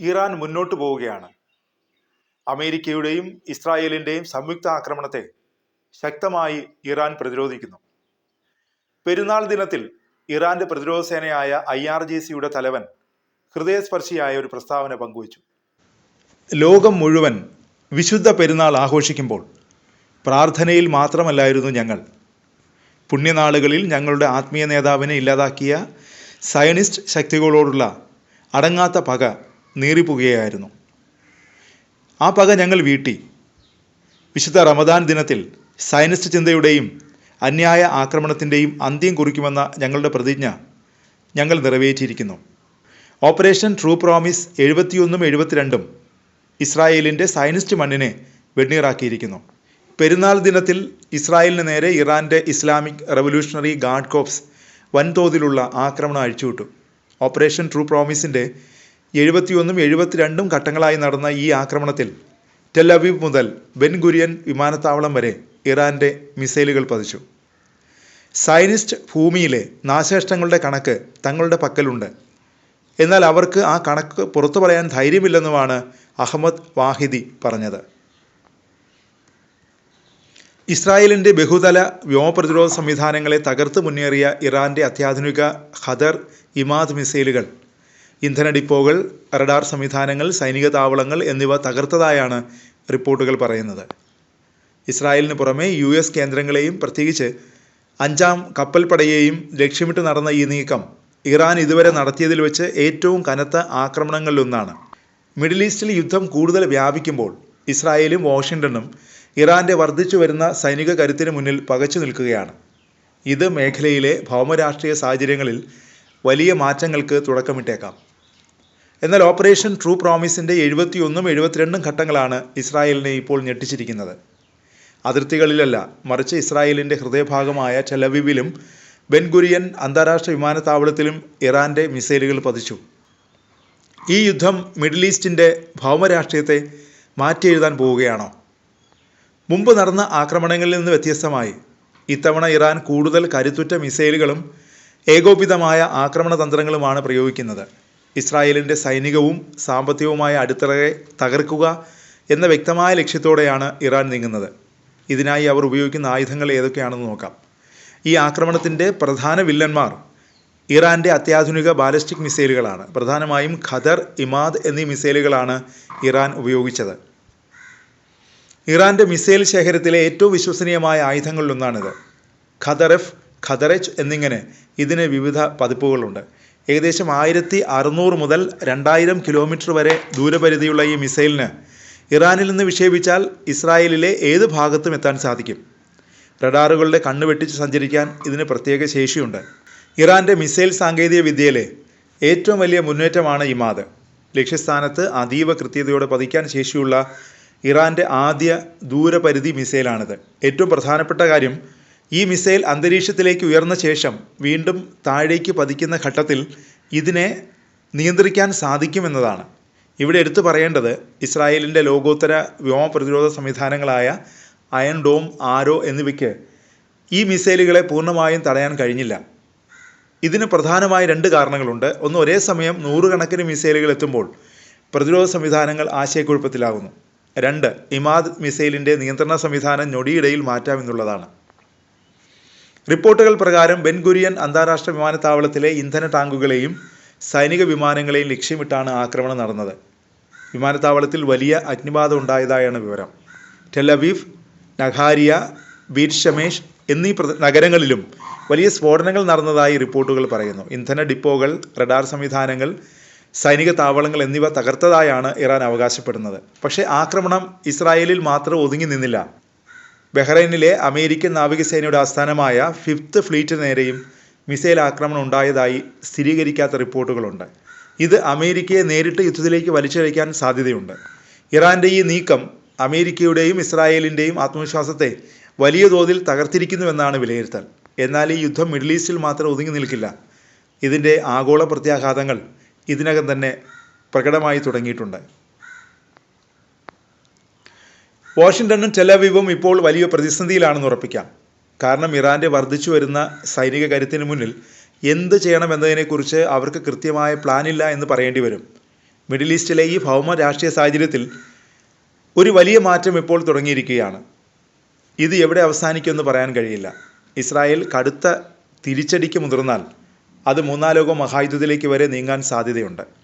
Iran മുന്നോട്ടു പോവുകയാണ്. അമേരിക്കയുടെയും ഇസ്രായേലിൻ്റെയും സംയുക്ത ആക്രമണത്തെ ശക്തമായി ഇറാൻ പ്രതിരോധിക്കുന്നു. പെരുന്നാൾ ദിനത്തിൽ ഇറാന്റെ പ്രതിരോധ സേനയായ IRGCയുടെ തലവൻ ഹൃദയസ്പർശിയായ ഒരു പ്രസ്താവന പങ്കുവച്ചു. ലോകം മുഴുവൻ വിശുദ്ധ പെരുന്നാൾ ആഘോഷിക്കുമ്പോൾ പ്രാർത്ഥനയിൽ മാത്രമല്ലായിരുന്നു ഞങ്ങൾ. പുണ്യനാളുകളിൽ ഞങ്ങളുടെ ആത്മീയ നേതാവിനെ ഇല്ലാതാക്കിയ സയനിസ്റ്റ് ശക്തികളോടുള്ള അടങ്ങാത്ത പക നീറിപ്പുകയായിരുന്നു. ആ പക ഞങ്ങൾ വീട്ടി. വിശുദ്ധ റമദാൻ ദിനത്തിൽ സയനിസ്റ്റ് ചിന്തയുടെയും അന്യായ ആക്രമണത്തിൻ്റെയും അന്ത്യം കുറിക്കുമെന്ന ഞങ്ങളുടെ പ്രതിജ്ഞ ഞങ്ങൾ നിറവേറ്റിയിരിക്കുന്നു. ഓപ്പറേഷൻ ട്രൂ പ്രോമിസ് 71 72 ഇസ്രായേലിൻ്റെ സയനിസ്റ്റ് മണ്ണിനെ വെണ്ണീറാക്കിയിരിക്കുന്നു. പെരുന്നാൾ ദിനത്തിൽ ഇസ്രായേലിന് നേരെ ഇറാൻ്റെ ഇസ്ലാമിക് റവല്യൂഷണറി ഗാർഡ് കോപ്സ് വൻതോതിലുള്ള ആക്രമണം അഴിച്ചുവിട്ടു. ഓപ്പറേഷൻ ട്രൂ പ്രോമിസിൻ്റെ 71 72 ഘട്ടങ്ങളായി നടന്ന ഈ ആക്രമണത്തിൽ ടെൽ അവീവ് മുതൽ ബെൻ ഗുരിയൻ വിമാനത്താവളം വരെ ഇറാൻ്റെ മിസൈലുകൾ പതിച്ചു. സയനിസ്റ്റ് ഭൂമിയിലെ നാശനഷ്ടങ്ങളുടെ കണക്ക് തങ്ങളുടെ പക്കലുണ്ട്. എന്നാൽ അവർക്ക് ആ കണക്ക് പുറത്തു പറയാൻ ധൈര്യമില്ലെന്നുമാണ് അഹമ്മദ് വാഹിദി പറഞ്ഞത്. ഇസ്രായേലിൻ്റെ ബഹുതല വ്യോമപ്രതിരോധ സംവിധാനങ്ങളെ തകർത്ത് മുന്നേറിയ ഇറാൻ്റെ അത്യാധുനിക ഖദർ, ഇമാദ് മിസൈലുകൾ ഇന്ധന ഡിപ്പോകൾ, റഡാർ സംവിധാനങ്ങൾ, സൈനിക താവളങ്ങൾ എന്നിവ തകർത്തതായാണ് റിപ്പോർട്ടുകൾ പറയുന്നത്. ഇസ്രായേലിന് പുറമെ US കേന്ദ്രങ്ങളെയും പ്രത്യേകിച്ച് 5ാം കപ്പൽപ്പടയെയും ലക്ഷ്യമിട്ട് നടന്ന ഈ നീക്കം ഇറാൻ ഇതുവരെ നടത്തിയതിൽ വെച്ച് ഏറ്റവും കനത്ത ആക്രമണങ്ങളിലൊന്നാണ്. മിഡിൽ ഈസ്റ്റിൽ യുദ്ധം കൂടുതൽ വ്യാപിക്കുമ്പോൾ ഇസ്രായേലും വാഷിങ്ടണും ഇറാൻ്റെ വർദ്ധിച്ചു വരുന്ന സൈനിക കരുത്തിന് മുന്നിൽ പകച്ചു നിൽക്കുകയാണ്. ഇത് മേഖലയിലെ ഭൗമരാഷ്ട്രീയ സാഹചര്യങ്ങളിൽ വലിയ മാറ്റങ്ങൾക്ക് തുടക്കമിട്ടേക്കാം. എന്നാൽ ഓപ്പറേഷൻ ട്രൂ പ്രോമിസിൻ്റെ 71 72 ഘട്ടങ്ങളാണ് ഇസ്രായേലിനെ ഇപ്പോൾ ഞെട്ടിച്ചിരിക്കുന്നത്. അതിർത്തികളിലല്ല, മറിച്ച് ഇസ്രായേലിൻ്റെ ഹൃദയഭാഗമായ ടെൽ അവീവിലും ബെൻ ഗുരിയൻ അന്താരാഷ്ട്ര വിമാനത്താവളത്തിലും ഇറാൻ്റെ മിസൈലുകൾ പതിച്ചു. ഈ യുദ്ധം മിഡിൽ ഈസ്റ്റിൻ്റെ ഭൗമരാഷ്ട്രീയത്തെ മാറ്റിയെഴുതാൻ പോവുകയാണോ? മുമ്പ് നടന്ന ആക്രമണങ്ങളിൽ നിന്ന് വ്യത്യസ്തമായി ഇത്തവണ ഇറാൻ കൂടുതൽ കരുത്തുറ്റ മിസൈലുകളും ഏകോപിതമായ ആക്രമണ തന്ത്രങ്ങളുമാണ് പ്രയോഗിക്കുന്നത്. ഇസ്രായേലിൻ്റെ സൈനികവും സാമ്പത്തികവുമായ അടിത്തറയെ തകർക്കുക എന്ന വ്യക്തമായ ലക്ഷ്യത്തോടെയാണ് ഇറാൻ നീങ്ങുന്നത്. ഇതിനായി അവർ ഉപയോഗിക്കുന്ന ആയുധങ്ങൾ ഏതൊക്കെയാണെന്ന് നോക്കാം. ഈ ആക്രമണത്തിൻ്റെ പ്രധാന വില്ലന്മാർ ഇറാൻ്റെ അത്യാധുനിക ബാലിസ്റ്റിക് മിസൈലുകളാണ്. പ്രധാനമായും ഖദർ, ഇമാദ് എന്നീ മിസൈലുകളാണ് ഇറാൻ ഉപയോഗിച്ചത്. ഇറാൻ്റെ മിസൈൽ ശേഖരത്തിലെ ഏറ്റവും വിശ്വസനീയമായ ആയുധങ്ങളിലൊന്നാണിത്. ഖദർ F, ഖദർ H എന്നിങ്ങനെ ഇതിന് വിവിധ പതിപ്പുകളുണ്ട്. ഏകദേശം 1600 മുതൽ 2000 കിലോമീറ്റർ വരെ ദൂരപരിധിയുള്ള ഈ മിസൈലിന് ഇറാനിൽ നിന്ന് വിക്ഷേപിച്ചാൽ ഇസ്രായേലിലെ ഏത് ഭാഗത്തും എത്താൻ സാധിക്കും. റഡാറുകളുടെ കണ്ണ് വെട്ടിച്ച് സഞ്ചരിക്കാൻ ഇതിന് പ്രത്യേക ശേഷിയുണ്ട്. ഇറാൻ്റെ മിസൈൽ സാങ്കേതിക വിദ്യയിലെ ഏറ്റവും വലിയ മുന്നേറ്റമാണ് ഇമാദ്. ലക്ഷ്യസ്ഥാനത്ത് അതീവ കൃത്യതയോടെ പതിക്കാൻ ശേഷിയുള്ള ഇറാൻ്റെ ആദ്യ ദൂരപരിധി മിസൈലാണിത്. ഏറ്റവും പ്രധാനപ്പെട്ട കാര്യം, ഈ മിസൈൽ അന്തരീക്ഷത്തിലേക്ക് ഉയർന്ന ശേഷം വീണ്ടും താഴേക്ക് പതിക്കുന്ന ഘട്ടത്തിൽ ഇതിനെ നിയന്ത്രിക്കാൻ സാധിക്കുമെന്നതാണ്. ഇവിടെ എടുത്തു പറയേണ്ടത്, ഇസ്രായേലിൻ്റെ ലോകോത്തര വ്യോമ പ്രതിരോധ സംവിധാനങ്ങളായ അയൺ ഡോം, ആരോ എന്നിവയ്ക്ക് ഈ മിസൈലുകളെ പൂർണ്ണമായും തടയാൻ കഴിഞ്ഞില്ല. ഇതിന് പ്രധാനമായ 2 കാരണങ്ങളുണ്ട്. ഒന്ന്, ഒരേ സമയം 100 കണക്കിന് മിസൈലുകൾ എത്തുമ്പോൾ പ്രതിരോധ സംവിധാനങ്ങൾ ആശയക്കുഴപ്പത്തിലാകുന്നു. 2, ഇമാദ് മിസൈലിൻ്റെ നിയന്ത്രണ സംവിധാനം ഞൊടിയിടയിൽ മാറ്റാമെന്നുള്ളതാണ്. റിപ്പോർട്ടുകൾ പ്രകാരം ബെൻ ഗുരിയൻ അന്താരാഷ്ട്ര വിമാനത്താവളത്തിലെ ഇന്ധന ടാങ്കുകളെയും സൈനിക വിമാനങ്ങളെയും ലക്ഷ്യമിട്ടാണ് ആക്രമണം നടന്നത്. വിമാനത്താവളത്തിൽ വലിയ അഗ്നിബാധ ഉണ്ടായതായാണ് വിവരം. ടെൽ അവീവ്, നഖാരിയ, ബീറ്റ് ഷെമേഷ് എന്നീ നഗരങ്ങളിലും വലിയ സ്ഫോടനങ്ങൾ നടന്നതായി റിപ്പോർട്ടുകൾ പറയുന്നു. ഇന്ധന ഡിപ്പോകൾ, റഡാർ സംവിധാനങ്ങൾ, സൈനിക താവളങ്ങൾ എന്നിവ തകർത്തതായാണ് ഇറാൻ അവകാശപ്പെടുന്നത്. പക്ഷേ ആക്രമണം ഇസ്രായേലിൽ മാത്രം ഒതുങ്ങി നിന്നില്ല. ബഹ്റൈനിലെ അമേരിക്കൻ നാവികസേനയുടെ ആസ്ഥാനമായ 5th ഫ്ലീറ്റിന് നേരെയും മിസൈൽ ആക്രമണം ഉണ്ടായതായി സ്ഥിരീകരിക്കാത്ത റിപ്പോർട്ടുകളുണ്ട്. ഇത് അമേരിക്കയെ നേരിട്ട് യുദ്ധത്തിലേക്ക് വലിച്ചിഴയ്ക്കാൻ സാധ്യതയുണ്ട്. ഇറാൻ്റെ ഈ നീക്കം അമേരിക്കയുടെയും ഇസ്രായേലിൻ്റെയും ആത്മവിശ്വാസത്തെ വലിയ തോതിൽ തകർത്തിരിക്കുന്നുവെന്നാണ് വിലയിരുത്തൽ. എന്നാൽ ഈ യുദ്ധം മിഡിൽ ഈസ്റ്റിൽ മാത്രം ഒതുങ്ങി നിൽക്കില്ല. ഇതിൻ്റെ ആഗോള പ്രത്യാഘാതങ്ങൾ ഇതിനകം തന്നെ പ്രകടമായി തുടങ്ങിയിട്ടുണ്ട്. വാഷിങ്ടണും ടെൽ അവീവും ഇപ്പോൾ വലിയ പ്രതിസന്ധിയിലാണെന്ന് ഉറപ്പിക്കാം. കാരണം ഇറാൻ്റെ വർദ്ധിച്ചു വരുന്ന സൈനിക കരുത്തിന് മുന്നിൽ എന്ത് ചെയ്യണമെന്നതിനെക്കുറിച്ച് അവർക്ക് കൃത്യമായ പ്ലാനില്ല എന്ന് പറയേണ്ടി വരും. മിഡിൽ ഈസ്റ്റിലെ ഈ ഭൗമ രാഷ്ട്രീയ സാഹചര്യത്തിൽ ഒരു വലിയ മാറ്റം ഇപ്പോൾ തുടങ്ങിയിരിക്കുകയാണ്. ഇത് എവിടെ അവസാനിക്കുമെന്ന് പറയാൻ കഴിയില്ല. ഇസ്രായേൽ കടുത്ത തിരിച്ചടിക്ക് മുതിർന്നാൽ അത് മൂന്നാം ലോക മഹായുദ്ധത്തിലേക്ക് വരെ നീങ്ങാൻ സാധ്യതയുണ്ട്.